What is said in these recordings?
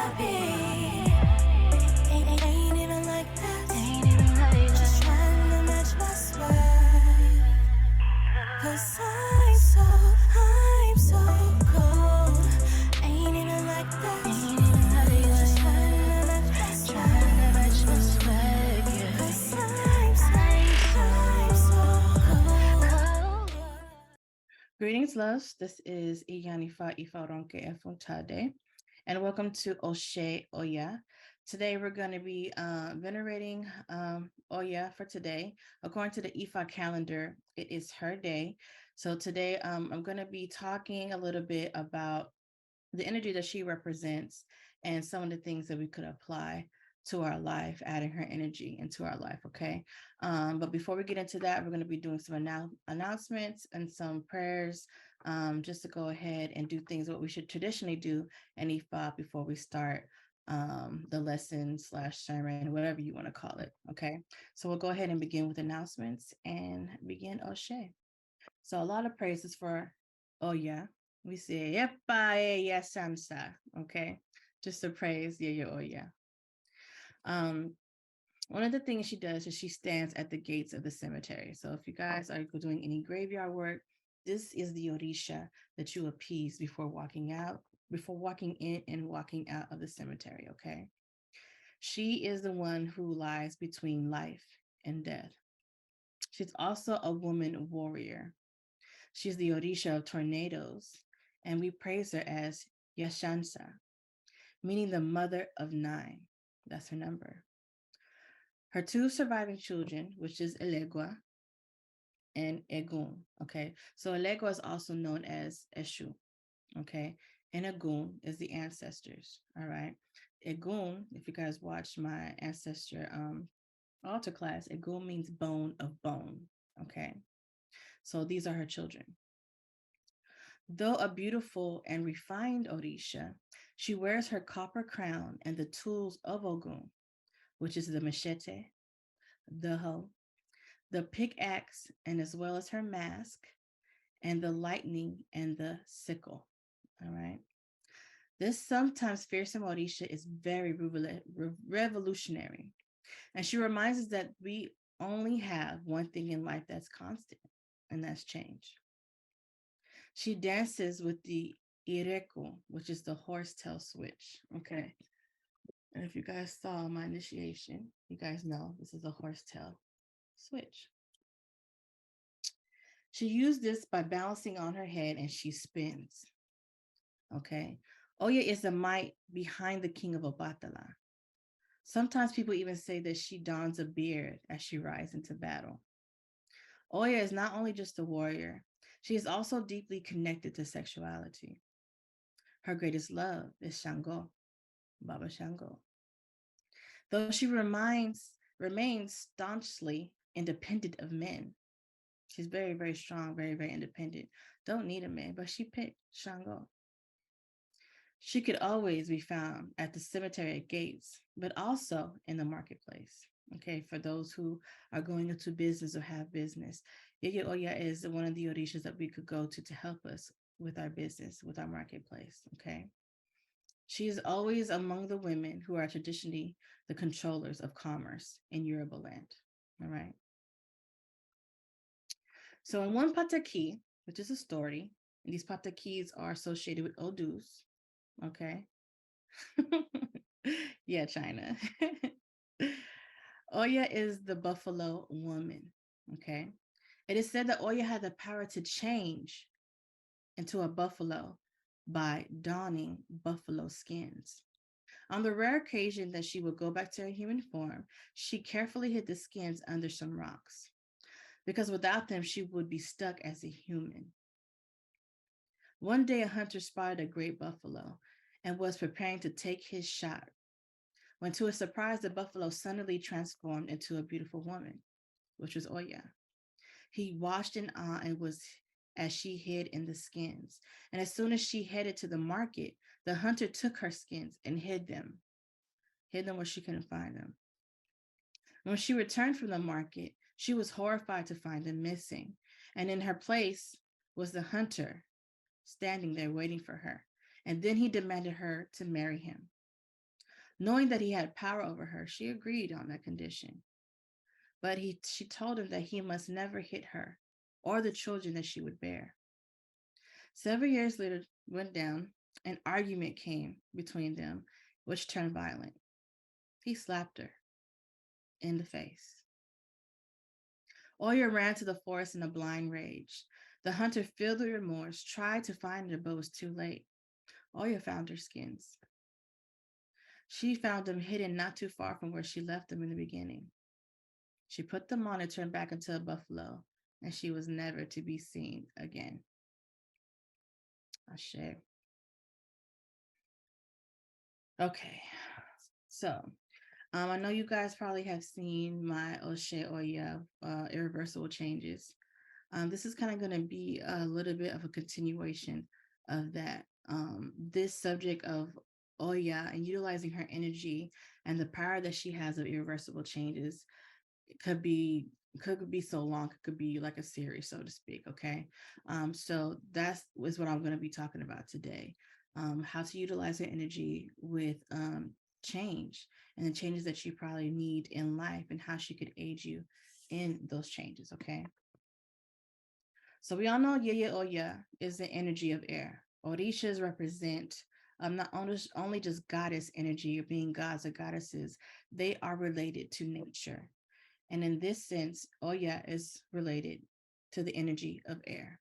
Ain't even like that. Just trying to match my swag. 'Cause I'm so cold. Ain't even like that. Just trying to match my swag. 'Cause I'm so cold. Greetings, loves. This is Iyanifa Ifaronke Efuntade, and welcome to Yeye Oya. Today, we're going to be venerating Oya for today. According to the Ifa calendar, it is her day. So, today, I'm going to be talking a little bit about the energy that she represents and some of the things that we could apply to our life, adding her energy into our life. Okay. But before we get into that, we're going to be doing some announcements and some prayers, just to go ahead and do things what we should traditionally do in Ifa before we start the lesson slash sermon, whatever you want to call it. Okay. So we'll go ahead and begin with announcements and begin Oshe. So a lot of praises for Oya. We say Yepa Eya Samsa. Okay. Just to praise Yeye Oya. Um, one of the things she does is she stands at the gates of the cemetery. So if you guys are doing any graveyard work, this is the Orisha that you appease before walking in and walking out of the cemetery. Okay. She is the one who lies between life and death. She's also a woman warrior. She's the Orisha of tornadoes, and we praise her as Yashansa, meaning the mother of nine. That's her number. Her two surviving children, which is Elegua and Egun. Okay, so Elegua is also known as Eshu. Okay, and Egun is the ancestors. All right, Egun. If you guys watched my ancestor altar class, Egun means bone of bone. Okay, so these are her children. Though a beautiful and refined Orisha, she wears her copper crown and the tools of Ogun, which is the machete, the hoe, the pickaxe, and as well as her mask, and the lightning and the sickle. All right. This sometimes fearsome Orisha is very revolutionary. And she reminds us that we only have one thing in life that's constant, and that's change. She dances with the Ireko, which is the horsetail switch. Okay. And if you guys saw my initiation, you guys know this is a horsetail switch. She used this by balancing on her head and she spins. Okay. Oya is the might behind the king of Obatala. Sometimes people even say that she dons a beard as she rides into battle. Oya is not only just a warrior, she is also deeply connected to sexuality. Her greatest love is Shango, Baba Shango. Though she remains staunchly independent of men. She's very, very strong, very, very independent. Don't need a man, but she picked Shango. She could always be found at the cemetery gates, but also in the marketplace. Okay, for those who are going into business or have business, Yeye Oya is one of the orishas that we could go to help us with our business, with our marketplace. Okay. She is always among the women who are traditionally the controllers of commerce in Yoruba land. All right. So in one pataki, which is a story, and these patakis are associated with Odus. Okay. Yeah, China. Oya is the buffalo woman. Okay. It is said that Oya had the power to change into a buffalo by donning buffalo skins. On the rare occasion that she would go back to her human form, she carefully hid the skins under some rocks, because without them, she would be stuck as a human. One day, a hunter spotted a great buffalo and was preparing to take his shot when, to his surprise, the buffalo suddenly transformed into a beautiful woman, which was Oya. He watched in awe and was as she hid in the skins. And as soon as she headed to the market, the hunter took her skins and hid them where she couldn't find them. When she returned from the market, she was horrified to find them missing. And in her place was the hunter standing there waiting for her. And then he demanded her to marry him. Knowing that he had power over her, she agreed on that condition. But she told him that he must never hit her or the children that she would bear. Several years later went down, an argument came between them, which turned violent. He slapped her in the face. Oya ran to the forest in a blind rage. The hunter, filled with remorse, tried to find her, but was too late. Oya found her skins. She found them hidden not too far from where she left them in the beginning. She put them on and turned back into a buffalo, and she was never to be seen again. Ashe. Okay, so I know you guys probably have seen my Oshe Oya irreversible changes. This is kind of going to be a little bit of a continuation of that. This subject of Oya and utilizing her energy and the power that she has of irreversible changes could be so long. It could be like a series, so to speak. Okay, so that's is what I'm going to be talking about today. How to utilize your energy with change and the changes that you probably need in life, and how she could aid you in those changes. Okay. So we all know Yeye Oya is the energy of air. Orishas represent not only just goddess energy or being gods or goddesses, they are related to nature. And in this sense, Oya is related to the energy of air.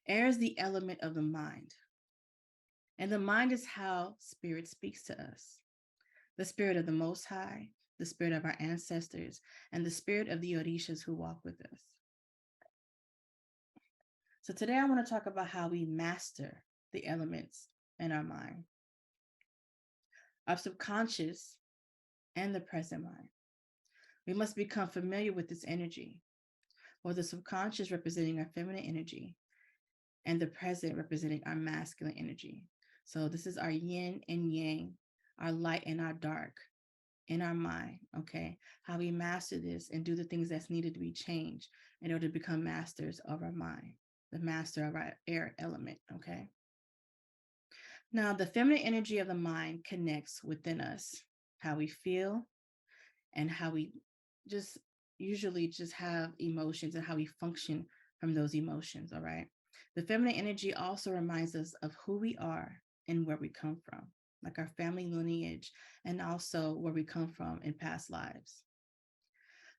Air is the element of the mind. And the mind is how spirit speaks to us. The spirit of the Most High, the spirit of our ancestors, and the spirit of the Orishas who walk with us. So today I want to talk about how we master the elements in our mind, our subconscious, and the present mind. We must become familiar with this energy, or the subconscious representing our feminine energy, and the present representing our masculine energy. So this is our yin and yang, our light and our dark in our mind, okay? How we master this and do the things that's needed to be changed in order to become masters of our mind, the master of our air element, okay? Now, the feminine energy of the mind connects within us, how we feel and how we just usually just have emotions and how we function from those emotions, all right? The feminine energy also reminds us of who we are and where we come from, like our family lineage and also where we come from in past lives.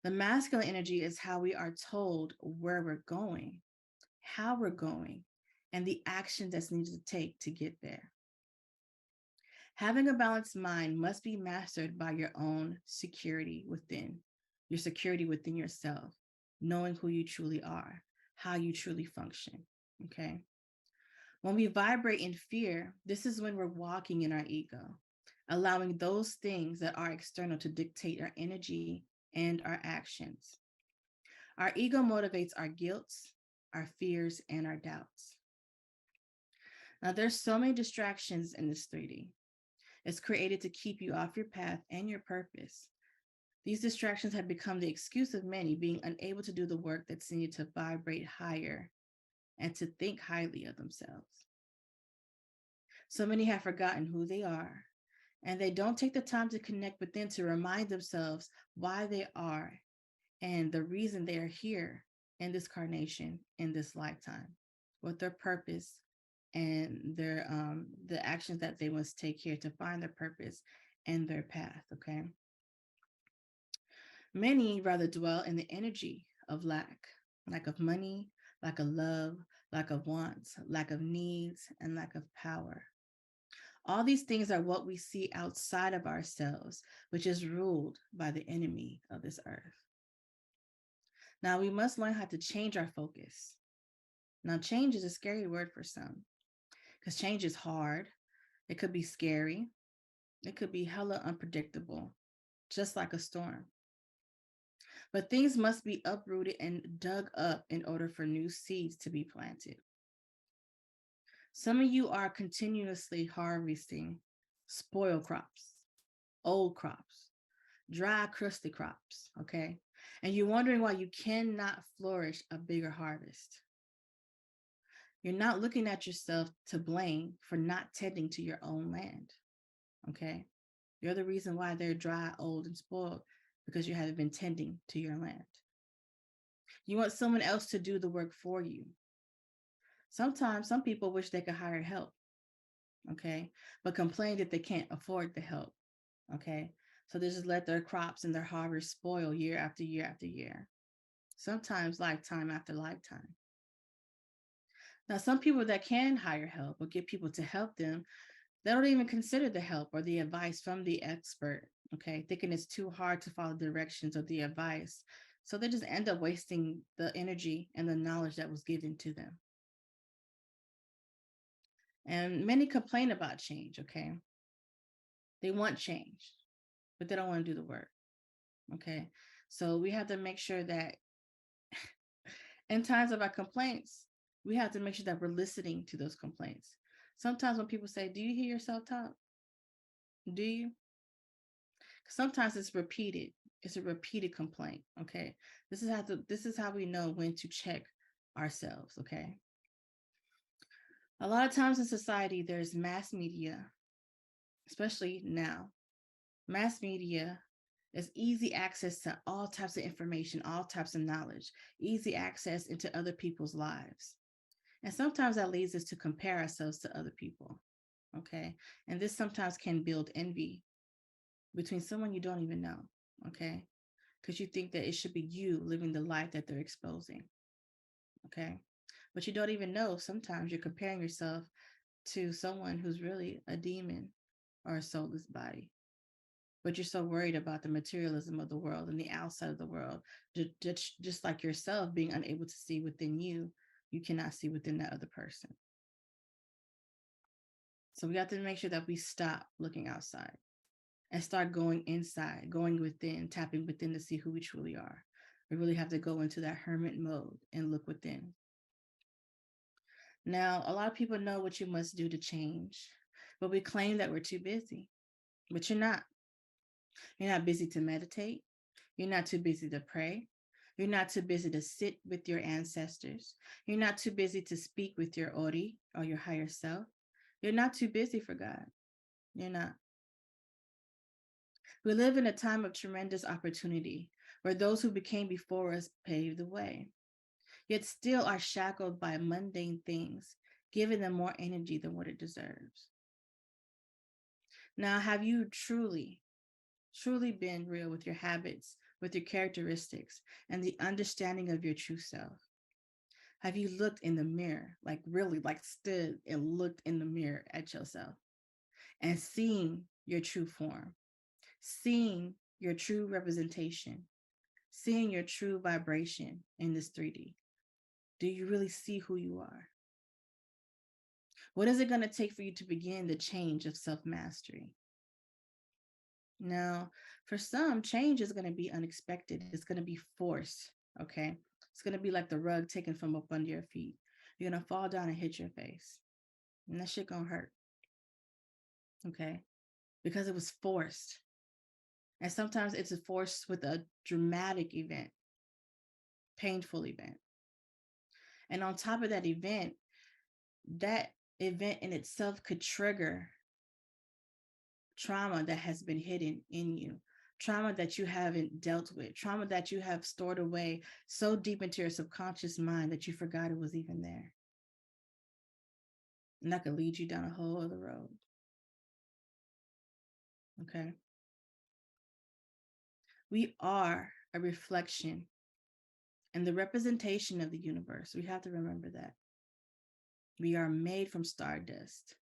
The masculine energy is how we are told where we're going, how we're going, and the action that's needed to take to get there. Having a balanced mind must be mastered by your own security within, your security within yourself, knowing who you truly are, how you truly function. Okay. When we vibrate in fear, this is when we're walking in our ego, allowing those things that are external to dictate our energy and our actions. Our ego motivates our guilt, our fears, and our doubts. Now, there's so many distractions in this 3D. It's created to keep you off your path and your purpose. These distractions have become the excuse of many being unable to do the work that's needed to vibrate higher and to think highly of themselves. So many have forgotten who they are, and they don't take the time to connect within to remind themselves why they are and the reason they are here in this carnation, in this lifetime, what their purpose and their the actions that they must take here to find their purpose and their path. Okay. Many rather dwell in the energy of lack of money, lack of love, lack of wants, lack of needs, and lack of power. All these things are what we see outside of ourselves, which is ruled by the enemy of this earth. Now, we must learn how to change our focus. Now, change is a scary word for some because change is hard. It could be scary. It could be hella unpredictable, just like a storm. But things must be uprooted and dug up in order for new seeds to be planted. Some of you are continuously harvesting spoil crops, old crops, dry, crusty crops, okay? And you're wondering why you cannot flourish a bigger harvest. You're not looking at yourself to blame for not tending to your own land, okay? You're the reason why they're dry, old, and spoiled because you haven't been tending to your land. You want someone else to do the work for you. Sometimes some people wish they could hire help, okay, but complain that they can't afford the help, okay. So they just let their crops and their harvest spoil year after year after year, sometimes lifetime after lifetime. Now, some people that can hire help or get people to help them, they don't even consider the help or the advice from the expert, okay, thinking it's too hard to follow the directions or the advice. So they just end up wasting the energy and the knowledge that was given to them. And many complain about change, okay? They want change, but they don't want to do the work, okay? So we have to make sure that in times of our complaints, we have to make sure that we're listening to those complaints. Sometimes when people say, "Do you hear yourself talk? Do you?" Sometimes it's repeated. It's a repeated complaint. Okay. This is how we know when to check ourselves. Okay. A lot of times in society, there's mass media, especially now. Mass media is easy access to all types of information, all types of knowledge, easy access into other people's lives. And sometimes that leads us to compare ourselves to other people. Okay. And this sometimes can build envy between someone you don't even know. Okay. Because you think that it should be you living the life that they're exposing. Okay. But you don't even know sometimes you're comparing yourself to someone who's really a demon or a soulless body. But you're so worried about the materialism of the world and the outside of the world, just like yourself being unable to see within you, you cannot see within that other person. So we have to make sure that we stop looking outside and start going inside, going within, tapping within to see who we truly are. We really have to go into that hermit mode and look within. Now, a lot of people know what you must do to change, but we claim that we're too busy, but you're not. You're not busy to meditate. You're not too busy to pray. You're not too busy to sit with your ancestors. You're not too busy to speak with your Ori or your higher self. You're not too busy for God. You're not. We live in a time of tremendous opportunity where those who became before us paved the way, yet still are shackled by mundane things, giving them more energy than what it deserves. Now, have you truly been real with your habits, with your characteristics, and the understanding of your true self? Have you looked in the mirror, like really, like stood and looked in the mirror at yourself and seen your true form, seeing your true representation, seeing your true vibration in this 3D? Do you really see who you are? What is it going to take for you to begin the change of self mastery? Now, for some, change is going to be unexpected. It's going to be forced. Okay. It's going to be like the rug taken from up under your feet. You're going to fall down and hit your face. And that shit going to hurt. Okay. Because it was forced. And sometimes it's forced with a dramatic event, painful event. And on top of that event in itself could trigger trauma that has been hidden in you, trauma that you haven't dealt with, trauma that you have stored away so deep into your subconscious mind that you forgot it was even there. And that could lead you down a whole other road. Okay. We are a reflection and the representation of the universe. We have to remember that. We are made from stardust.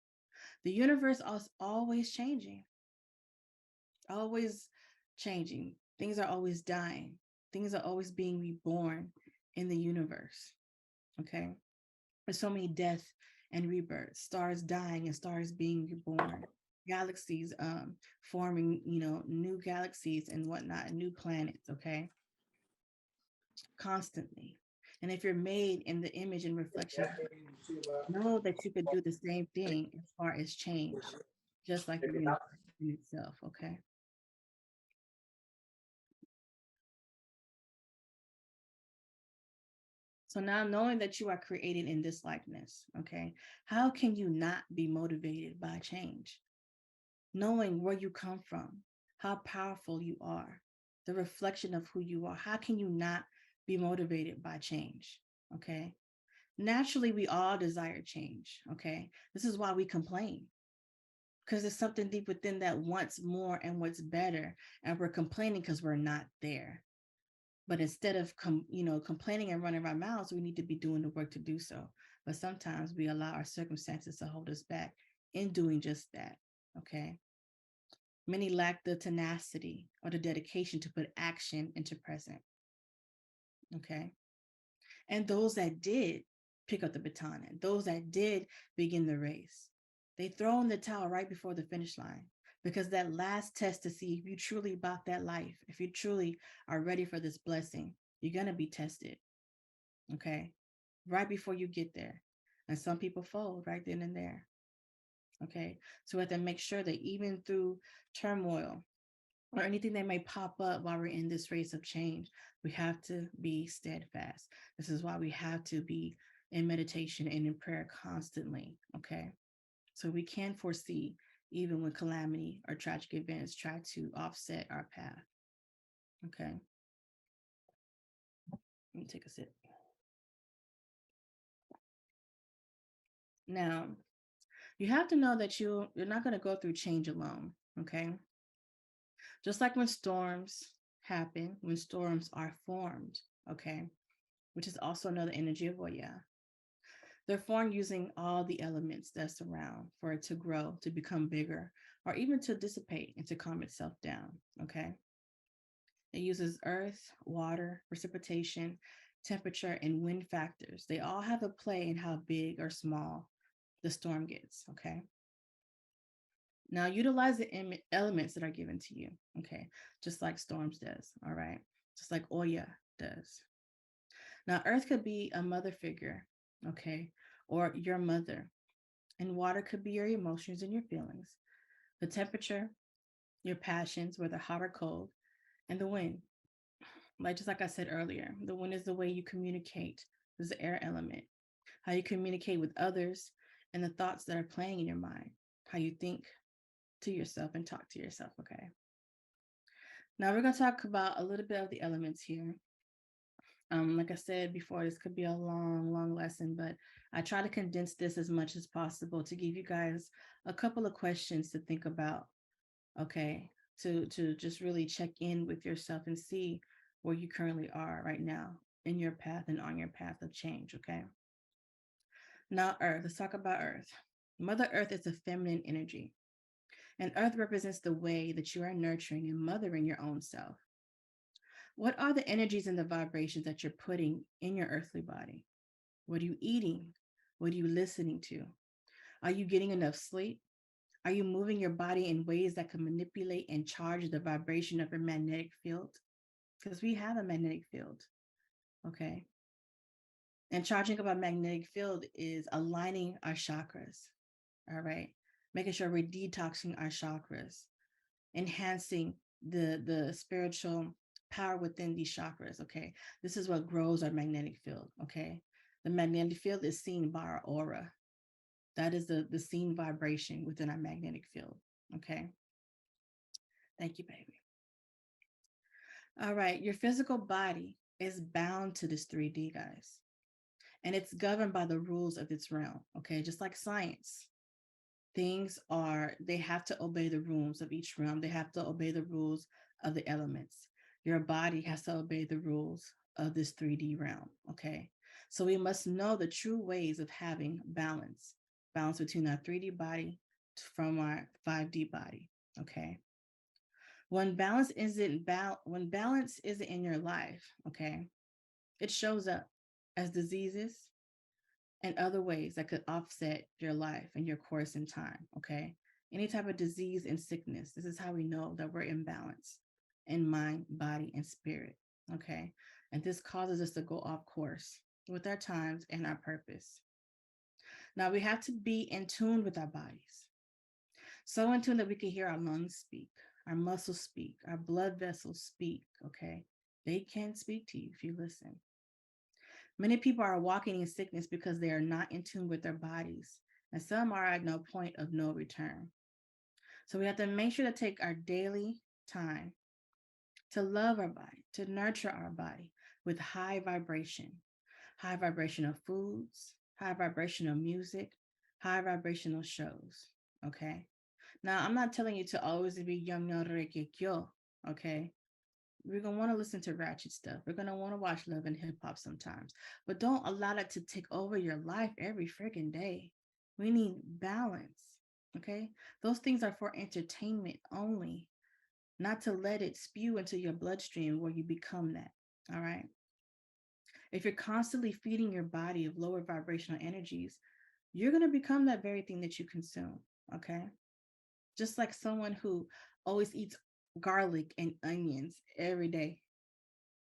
The universe is always changing, always changing. Things are always dying. Things are always being reborn in the universe. Okay. There's so many death and rebirth, stars dying and stars being reborn, galaxies forming, new galaxies and whatnot, new planets, okay? Constantly. And if you're made in the image and reflection, know that you could do the same thing as far as change, just like the universe in itself, okay? So now knowing that you are created in this likeness, okay, how can you not be motivated by change? knowing where you come from, how powerful you are, the reflection of who you are. How can you not be motivated by change? Okay. Naturally, we all desire change. Okay. This is why we complain, because there's something deep within that wants more and what's better. And we're complaining because we're not there. But instead of complaining and running our mouths, we need to be doing the work to do so. But sometimes we allow our circumstances to hold us back in doing just that. Okay. Many lack the tenacity or the dedication to put action into present. Okay. And those that did pick up the baton, and those that did begin the race, they throw in the towel right before the finish line, because that last test to see if you truly bought that life, if you truly are ready for this blessing, you're going to be tested. Okay. Right before you get there. And some people fold right then and there. Okay. So we have to make sure that even through turmoil, or anything that may pop up while we're in this race of change, we have to be steadfast. This is why we have to be in meditation and in prayer constantly. Okay. So we can foresee even when calamity or tragic events try to offset our path. Okay. Let me take a sip. Now, you have to know that you're not going to go through change alone. Okay. Just like when storms happen, when storms are formed. Okay. Which is also another energy of Oya. They're formed using all the elements that surround for it to grow, to become bigger, or even to dissipate and to calm itself down. Okay. It uses earth, water, precipitation, temperature, and wind factors. They all have a play in how big or small the storm gets. Okay. Now utilize the elements that are given to you. Okay. Just like storms does. All right. Just like Oya does. Now, earth could be a mother figure. Okay. Or your mother. And water could be your emotions and your feelings. The temperature, your passions, whether hot or cold, and the wind. Just like I said earlier, the wind is the way you communicate. This is the air element. How you communicate with others and the thoughts that are playing in your mind. How you think to yourself and talk to yourself. Okay. Now we're going to talk about a little bit of the elements here. Like I said before, this could be a long, long lesson, but I try to condense this as much as possible to give you guys a couple of questions to think about. Okay, to just really check in with yourself and see where you currently are right now in your path and on your path of change. Okay. Now, Earth. Let's talk about Earth. Mother Earth is a feminine energy, and Earth represents the way that you are nurturing and mothering your own self. What are the energies and the vibrations that you're putting in your earthly body? What are you eating? What are you listening to? Are you getting enough sleep? Are you moving your body in ways that can manipulate and charge the vibration of your magnetic field? Because we have a magnetic field, okay? And charging up our magnetic field is aligning our chakras, all right? Making sure we're detoxing our chakras, enhancing the spiritual power within these chakras. Okay, this is what grows our magnetic field. Okay, the magnetic field is seen by our aura. That is the seen vibration within our magnetic field. Okay, thank you, baby. All right, your physical body is bound to this 3D, guys, and it's governed by the rules of its realm. Okay, just like science, they have to obey the rules of each realm. They have to obey the rules of the elements. Your body has to obey the rules of this 3D realm. Okay. So we must know the true ways of having balance between our 3D body from our 5D body. Okay. When balance isn't in your life, okay, it shows up as diseases and other ways that could offset your life and your course in time. Okay. Any type of disease and sickness, this is how we know that we're imbalanced in mind, body, and spirit. Okay. And this causes us to go off course with our times and our purpose. Now we have to be in tune with our bodies. So in tune that we can hear our lungs speak, our muscles speak, our blood vessels speak. Okay. They can speak to you if you listen. Many people are walking in sickness because they are not in tune with their bodies, and some are at no point of no return. So we have to make sure to take our daily time to love our body, to nurture our body with high vibrational foods, high vibrational music, high vibrational shows. Okay. Now, I'm not telling you to always be yum yum rekikyo. Okay. We're gonna want to listen to ratchet stuff. We're gonna want to watch love and hip hop sometimes, but don't allow that to take over your life every freaking day. We need balance. Okay, those things are for entertainment only, not to let it spew into your bloodstream where you become that. All right. If you're constantly feeding your body of lower vibrational energies, you're gonna become that very thing that you consume. Okay, just like someone who always eats garlic and onions every day,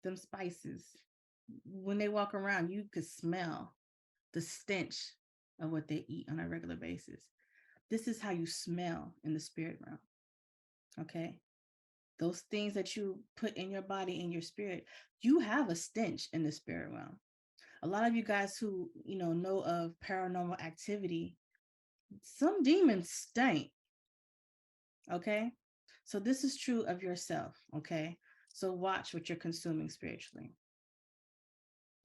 them spices. When they walk around, you could smell the stench of what they eat on a regular basis. This is how you smell in the spirit realm. Okay. Those things that you put in your body, in your spirit, you have a stench in the spirit realm. A lot of you guys who, know of paranormal activity, some demons stink. Okay. So this is true of yourself. Okay. So watch what you're consuming spiritually.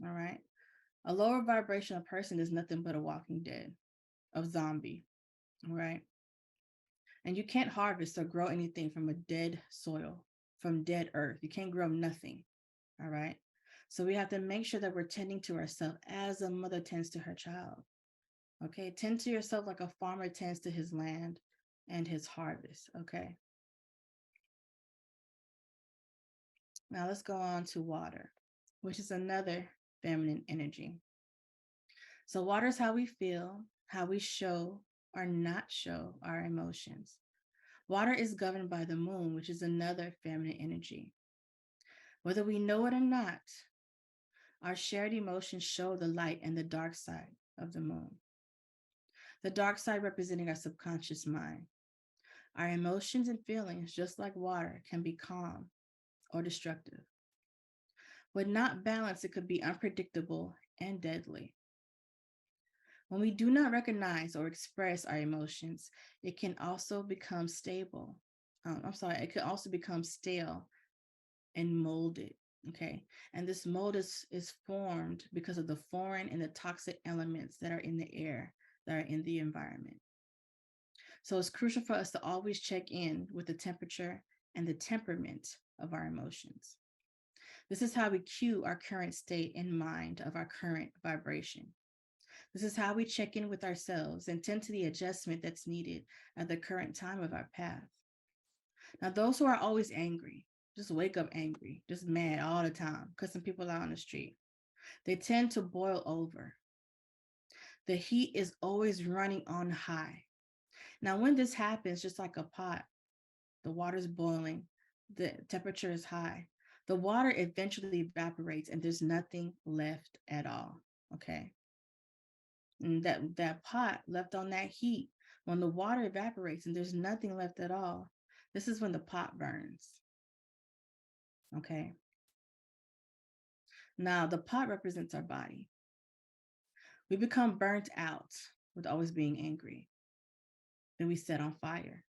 All right. A lower vibrational person is nothing but a walking dead, a zombie, right? And you can't harvest or grow anything from a dead soil, from dead earth. You can't grow nothing, all right? So we have to make sure that we're tending to ourselves as a mother tends to her child, okay? Tend to yourself like a farmer tends to his land and his harvest, okay? Now let's go on to water, which is another feminine energy. So water is how we feel, how we show or not show our emotions. Water is governed by the moon, which is another feminine energy. Whether we know it or not, our shared emotions show the light and the dark side of the moon. The dark side representing our subconscious mind. Our emotions and feelings, just like water, can be calm or destructive. When not balanced, it could be unpredictable and deadly. When we do not recognize or express our emotions, it can also become stable. It could also become stale and molded. Okay. And this mold is formed because of the foreign and the toxic elements that are in the air, that are in the environment. So it's crucial for us to always check in with the temperature and the temperament of our emotions. This is how we cue our current state in mind of our current vibration. This is how we check in with ourselves and tend to the adjustment that's needed at the current time of our path. Now, those who are always angry, just wake up angry, just mad all the time, cussing people out on the street, they tend to boil over. The heat is always running on high. Now, when this happens, just like a pot, the water's boiling, the temperature is high. The water eventually evaporates and there's nothing left at all. Okay. And that pot left on that heat, when the water evaporates and there's nothing left at all, this is when the pot burns. Okay. Now, the pot represents our body. We become burnt out with always being angry. Then we set on fire.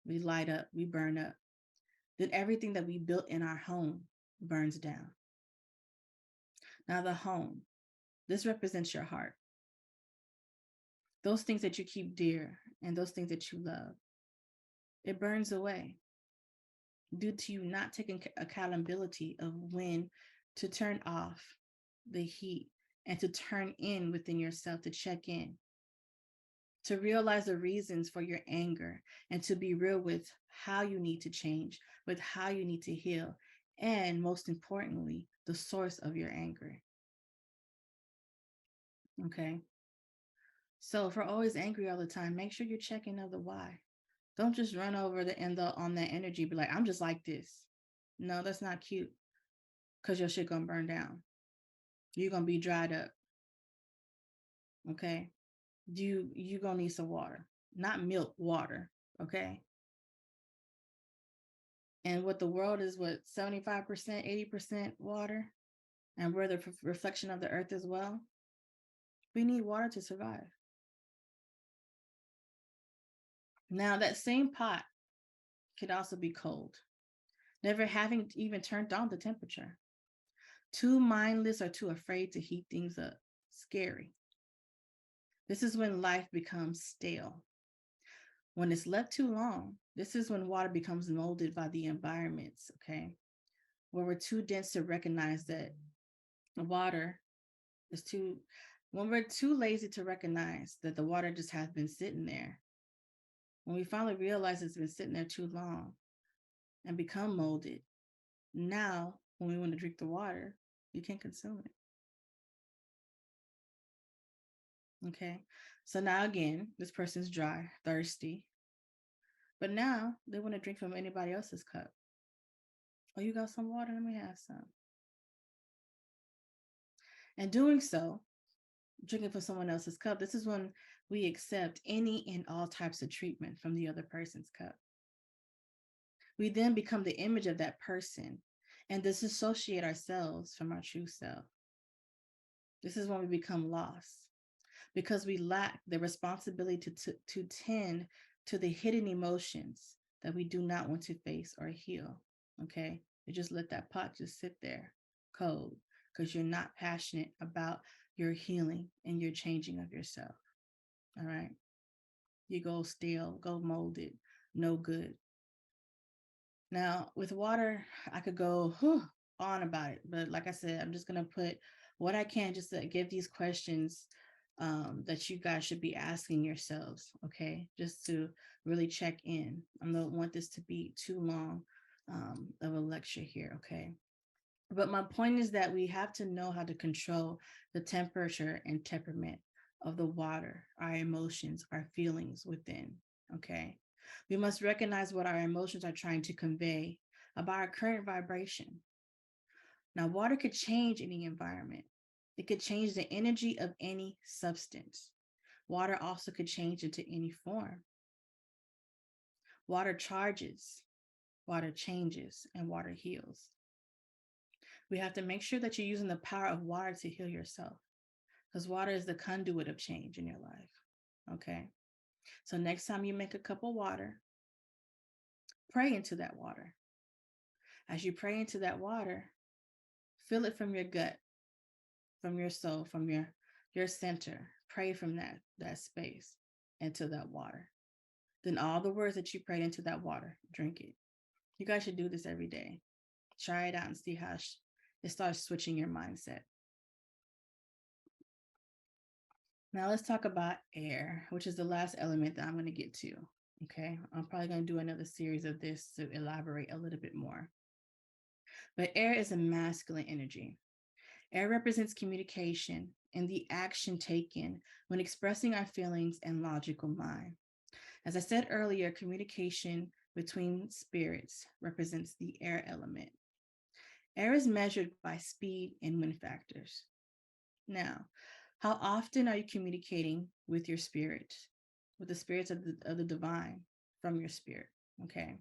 We light up, we burn up. Then everything that we built in our home burns down. Now, the home, this represents your heart. Those things that you keep dear and those things that you love, it burns away due to you not taking accountability of when to turn off the heat and to turn in within yourself, to check in, to realize the reasons for your anger, and to be real with how you need to change, with how you need to heal, and most importantly, the source of your anger. Okay. So if we're always angry all the time, make sure you're checking of the why. Don't just run over the end on that energy, be like, I'm just like this. No, that's not cute. Cause your shit gonna burn down. You're gonna be dried up. Okay. You gonna need some water. Not milk, water. Okay. And what the world is, what, 75%, 80% water, and we're the reflection of the earth as well. We need water to survive. Now, that same pot could also be cold, never having even turned on the temperature. Too mindless or too afraid to heat things up. Scary. This is when life becomes stale. When it's left too long, this is when water becomes molded by the environments, okay? Where we're too dense to recognize that water is too, when we're too lazy to recognize that the water just has been sitting there. When we finally realize it's been sitting there too long and become molded, now when we want to drink the water, you can't consume it. Okay. So now again, this person's dry, thirsty, but now they want to drink from anybody else's cup. Oh, you got some water? Let me have some. And doing so, drinking from someone else's cup, this is when we accept any and all types of treatment from the other person's cup. We then become the image of that person and disassociate ourselves from our true self. This is when we become lost because we lack the responsibility to tend to the hidden emotions that we do not want to face or heal. Okay. You just let that pot just sit there cold because you're not passionate about your healing and your changing of yourself. All right. You go stale, go molded, no good. Now, with water, I could go on about it, but like I said, I'm just going to put what I can just to give these questions that you guys should be asking yourselves, okay? Just to really check in. I don't want this to be too long of a lecture here, okay? But my point is that we have to know how to control the temperature and temperament of the water, our emotions, our feelings within, okay? We must recognize what our emotions are trying to convey about our current vibration. Now, water could change any environment. It could change the energy of any substance. Water also could change into any form. Water charges, water changes, and water heals. We have to make sure that you're using the power of water to heal yourself because water is the conduit of change in your life. Okay. So next time you make a cup of water, pray into that water. As you pray into that water, feel it from your gut, from your soul, from your center. Pray from that space into that water. Then all the words that you prayed into that water, drink it. You guys should do this every day. Try it out and see how it starts switching your mindset. Now let's talk about air, which is the last element that I'm going to get to. Okay. I'm probably going to do another series of this to elaborate a little bit more. But air is a masculine energy. Air represents communication and the action taken when expressing our feelings and logical mind. As I said earlier, communication between spirits represents the air element. Air is measured by speed and wind factors. Now, how often are you communicating with your spirit, with the spirits of the divine from your spirit? Okay.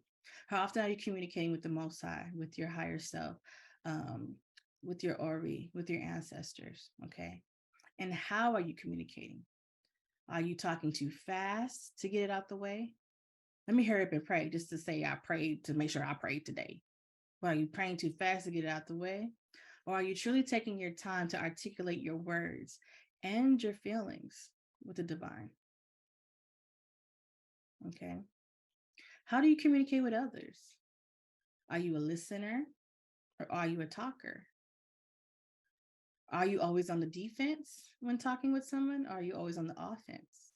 How often are you communicating with the Most High, with your higher self, um, with your Ori, with your ancestors? Okay. And how are you communicating? Are you talking too fast to get it out the way? Let me hurry up and pray just to say I prayed to make sure I prayed today. Or are you praying too fast to get it out the way? Or are you truly taking your time to articulate your words and your feelings with the divine? Okay. How do you communicate with others? Are you a listener or are you a talker? Are you always on the defense when talking with someone? Or are you always on the offense?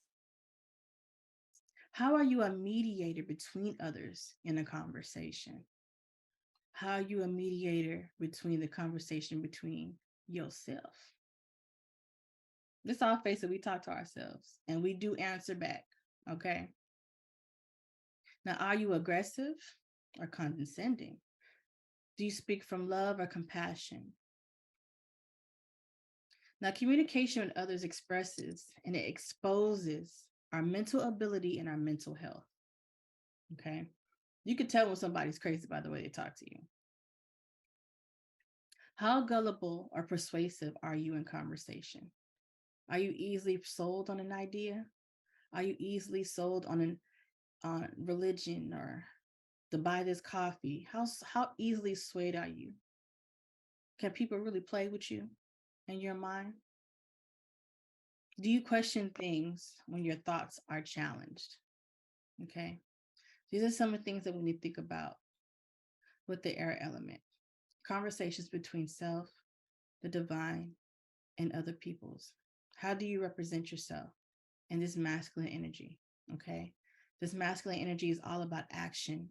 How are you a mediator between others in a conversation? How are you a mediator between the conversation between yourself? Let's all face it, we talk to ourselves and we do answer back. Okay. Now, are you aggressive or condescending? Do you speak from love or compassion? Now, communication with others expresses and it exposes our mental ability and our mental health. Okay. You can tell when somebody's crazy by the way they talk to you. How gullible or persuasive are you in conversation? Are you easily sold on an idea? Are you easily sold on on religion or to buy this coffee? How easily swayed are you? Can people really play with you and your mind? Do you question things when your thoughts are challenged? Okay. These are some of the things that we need to think about with the air element. Conversations between self, the divine, and other peoples. How do you represent yourself in this masculine energy? Okay. This masculine energy is all about action,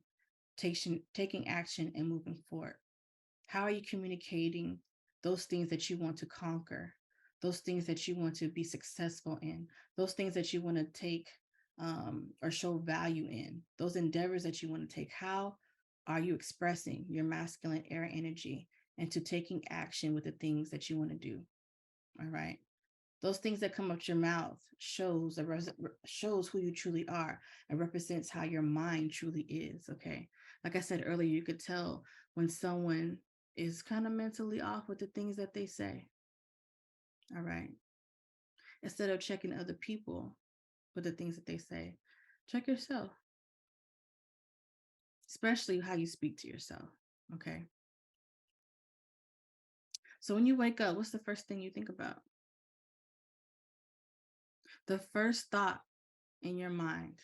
taking action and moving forward. How are you communicating those things that you want to conquer, those things that you want to be successful in, those things that you want to take or show value in, those endeavors that you want to take? How are you expressing your masculine air energy into taking action with the things that you want to do? All right. Those things that come out your mouth shows who you truly are and represents how your mind truly is. Okay. Like I said earlier, you could tell when someone is kind of mentally off with the things that they say. All right. Instead of checking other people with the things that they say, check yourself, especially how you speak to yourself. Okay. So when you wake up, what's the first thing you think about? The first thought in your mind.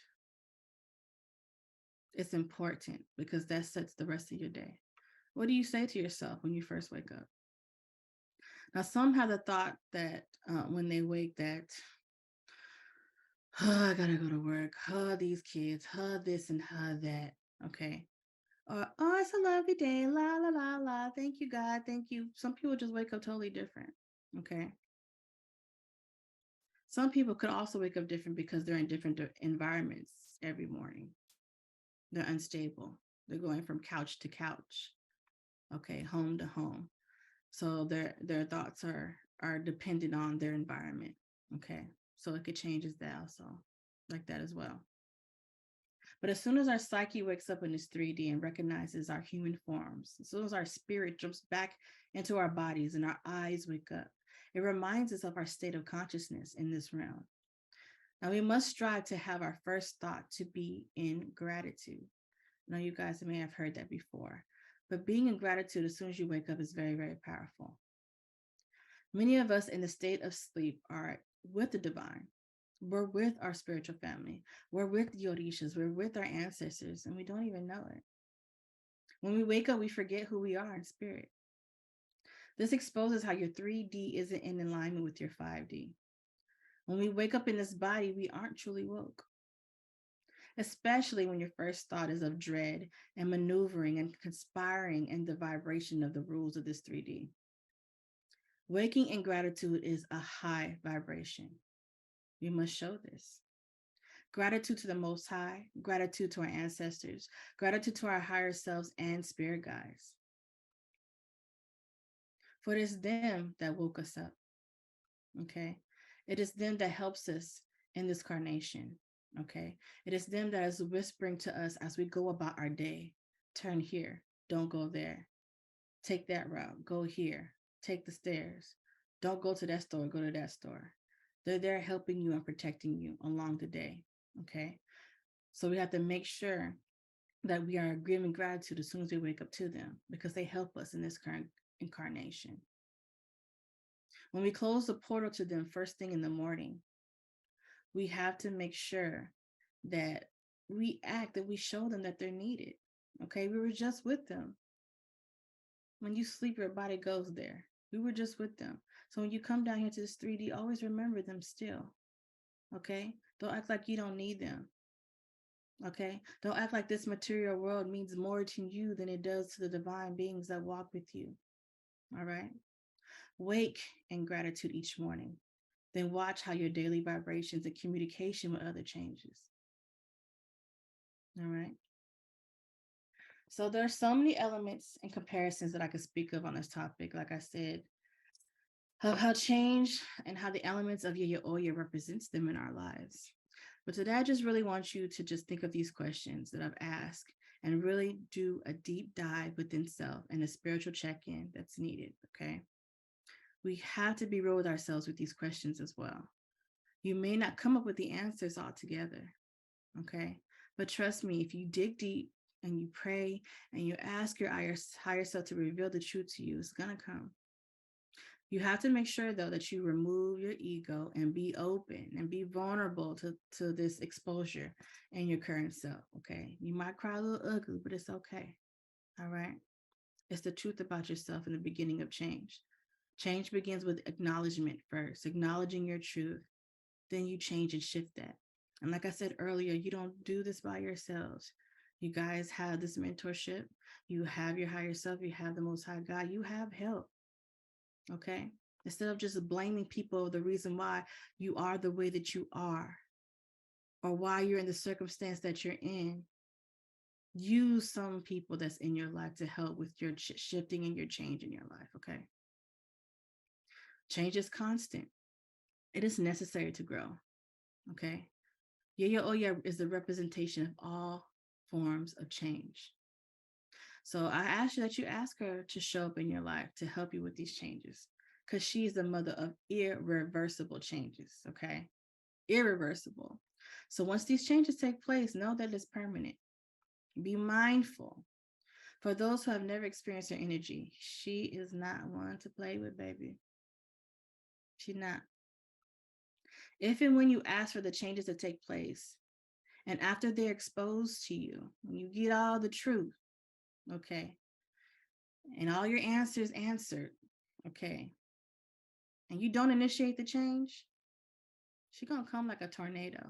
It's important because that sets the rest of your day. What do you say to yourself when you first wake up? Now, some have the thought that when they wake, that I gotta go to work, these kids, this and that. Okay. Or it's a lovely day, la la la la. Thank you, God. Thank you. Some people just wake up totally different. Okay. Some people could also wake up different because they're in different environments every morning. They're unstable. They're going from couch to couch. Okay, home to home. So their thoughts are dependent on their environment. Okay. So it could change as that also, like that as well. But as soon as our psyche wakes up in this 3D and recognizes our human forms, as soon as our spirit jumps back into our bodies and our eyes wake up, it reminds us of our state of consciousness in this realm. Now we must strive to have our first thought to be in gratitude. I know you guys may have heard that before, but being in gratitude as soon as you wake up is very, very powerful. Many of us in the state of sleep are with the divine. We're with our spiritual family. We're with the Orishas. We're with our ancestors, and we don't even know it. When we wake up, we forget who we are in spirit. This exposes how your 3D isn't in alignment with your 5D. When we wake up in this body, we aren't truly woke, especially when your first thought is of dread and maneuvering and conspiring in the vibration of the rules of this 3D. Waking in gratitude is a high vibration. We must show this. Gratitude to the Most High, gratitude to our ancestors, gratitude to our higher selves and spirit guides. For it is them that woke us up. Okay. It is them that helps us in this carnation. Okay. It is them that is whispering to us as we go about our day. Turn here. Don't go there. Take that route. Go here. Take the stairs. Don't go to that store. Go to that store. They're there helping you and protecting you along the day. Okay. So we have to make sure that we are giving gratitude as soon as we wake up to them because they help us in this current incarnation. When we close the portal to them first thing in the morning, we have to make sure that that we show them that they're needed. Okay, we were just with them. When you sleep, your body goes there. We were just with them. So when you come down here to this 3D, always remember them still. Okay, don't act like you don't need them. Okay, don't act like this material world means more to you than it does to the divine beings that walk with you. All right, wake in gratitude each morning. Then watch how your daily vibrations and communication with other changes. All right. So there are so many elements and comparisons that I could speak of on this topic. Like I said, of how change and how the elements of Yeye Oya represents them in our lives. But today, I just really want you to just think of these questions that I've asked and really do a deep dive within self and a spiritual check-in that's needed. Okay. We have to be real with ourselves with these questions as well. You may not come up with the answers altogether. Okay. But trust me, if you dig deep and you pray and you ask your higher self to reveal the truth to you, it's going to come. You have to make sure, though, that you remove your ego and be open and be vulnerable to this exposure in your current self. Okay. You might cry a little ugly, but it's okay. All right. It's the truth about yourself in the beginning of change. Change begins with acknowledgement first, acknowledging your truth. Then you change and shift that. And like I said earlier, you don't do this by yourselves. You guys have this mentorship. You have your higher self. You have the Most High God. You have help. Okay. Instead of just blaming people, the reason why you are the way that you are, or why you're in the circumstance that you're in, use some people that's in your life to help with your shifting and your change in your life. Okay. Change is constant. It is necessary to grow. Okay. Yeye Oya is the representation of all forms of change. So I ask you that you ask her to show up in your life to help you with these changes, because she is the mother of irreversible changes. Okay. Irreversible. So once these changes take place, know that it's permanent. Be mindful. For those who have never experienced her energy, she is not one to play with, baby. She's not. If and when you ask for the changes to take place, and after they're exposed to you, when you get all the truth, okay, and all your answers answered, okay, and you don't initiate the change, she's gonna come like a tornado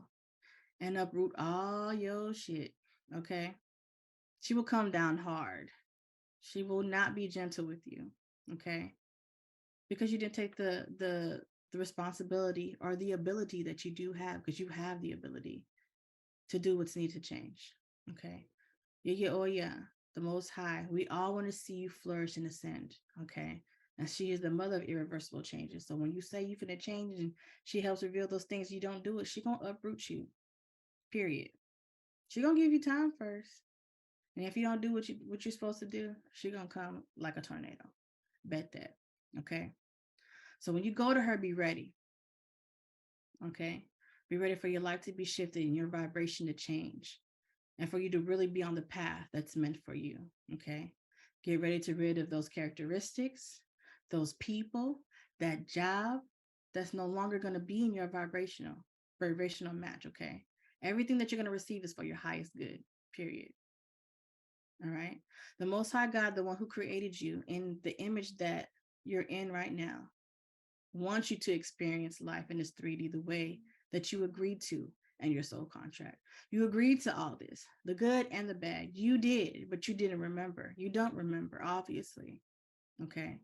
and uproot all your shit, okay? She will come down hard. She will not be gentle with you, okay? Because you didn't take the responsibility or the ability that you do have, because you have the ability to do what's needed to change, okay? Yeye Oya, the Most High, we all want to see you flourish and ascend, okay? And she is the mother of irreversible changes. So when you say you're finna change and she helps reveal those things, you don't do it, she gonna uproot you, period. She gonna give you time first. And if you don't do what you're supposed to do, she gonna come like a tornado. Bet that, okay? So when you go to her, be ready, okay? Be ready for your life to be shifted and your vibration to change, and for you to really be on the path that's meant for you. Okay. Get ready to rid of those characteristics, those people, that job that's no longer going to be in your vibrational match. Okay. Everything that you're going to receive is for your highest good, period. All right. The Most High God, the one who created you in the image that you're in right now, wants you to experience life in this 3D the way that you agreed to and your soul contract. You agreed to all this, the good and the bad. You did, but you didn't remember. You don't remember, obviously. Okay.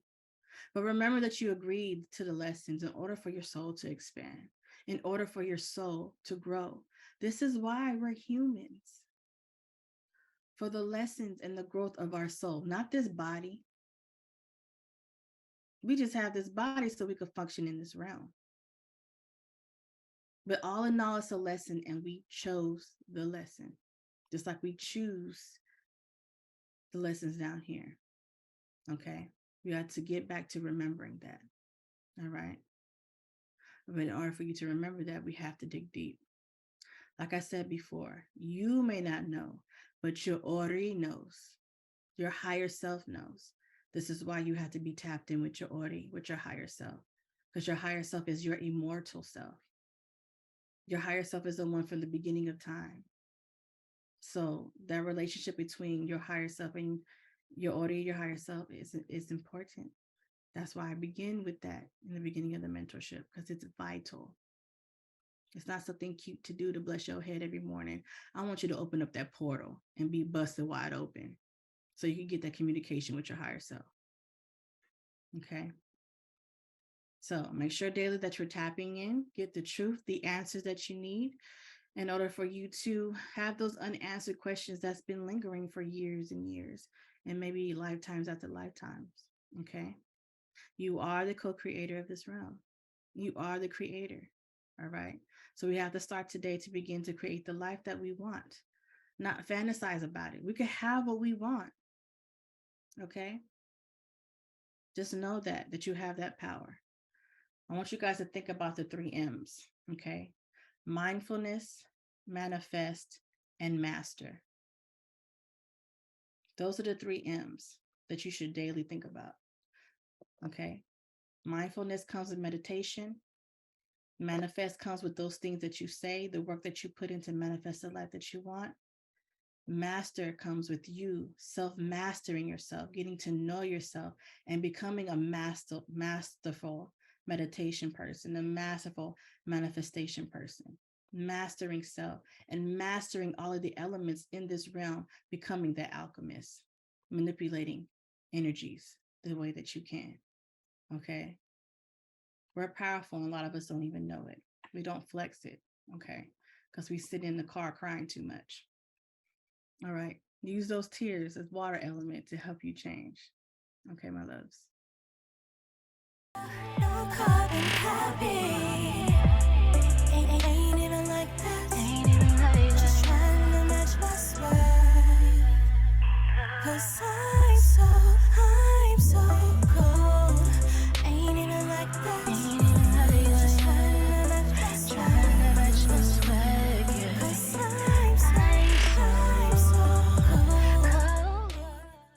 But remember that you agreed to the lessons in order for your soul to expand, in order for your soul to grow. This is why we're humans, for the lessons and the growth of our soul, not this body. We just have this body so we could function in this realm. But all in all, it's a lesson, and we chose the lesson, just like we choose the lessons down here. Okay. We have to get back to remembering that. All right. But in order for you to remember that, we have to dig deep. Like I said before, you may not know, but your Ori knows. Your higher self knows. This is why you have to be tapped in with your Ori, with your higher self, because your higher self is your immortal self. Your higher self is the one from the beginning of time. So that relationship between your higher self and your Ori, your higher self, is important. That's why I begin with that in the beginning of the mentorship, because it's vital. It's not something cute to do to bless your head every morning. I want you to open up that portal and be busted wide open so you can get that communication with your higher self. Okay. So make sure daily that you're tapping in, get the truth, the answers that you need in order for you to have those unanswered questions that's been lingering for years and years, and maybe lifetimes after lifetimes. Okay. You are the co-creator of this realm. You are the creator. All right. So we have to start today to begin to create the life that we want, not fantasize about it. We can have what we want. Okay. Just know that you have that power. I want you guys to think about the 3 M's. Okay. Mindfulness, manifest, and master. Those are the 3 M's that you should daily think about. Okay. Mindfulness comes with meditation. Manifest comes with those things that you say, the work that you put into manifest the life that you want. Master comes with you self-mastering yourself, getting to know yourself, and becoming a masterful meditation person, a masterful manifestation person, mastering self and mastering all of the elements in this realm, becoming the alchemist, manipulating energies the way that you can. Okay. We're powerful, and a lot of us don't even know it. We don't flex it. Okay. Because we sit in the car crying too much. All right. Use those tears as water element to help you change. Okay, my loves. No carbon copy. Ain't even like that. Ain't even like that. Just trying to match my swag. 'Cause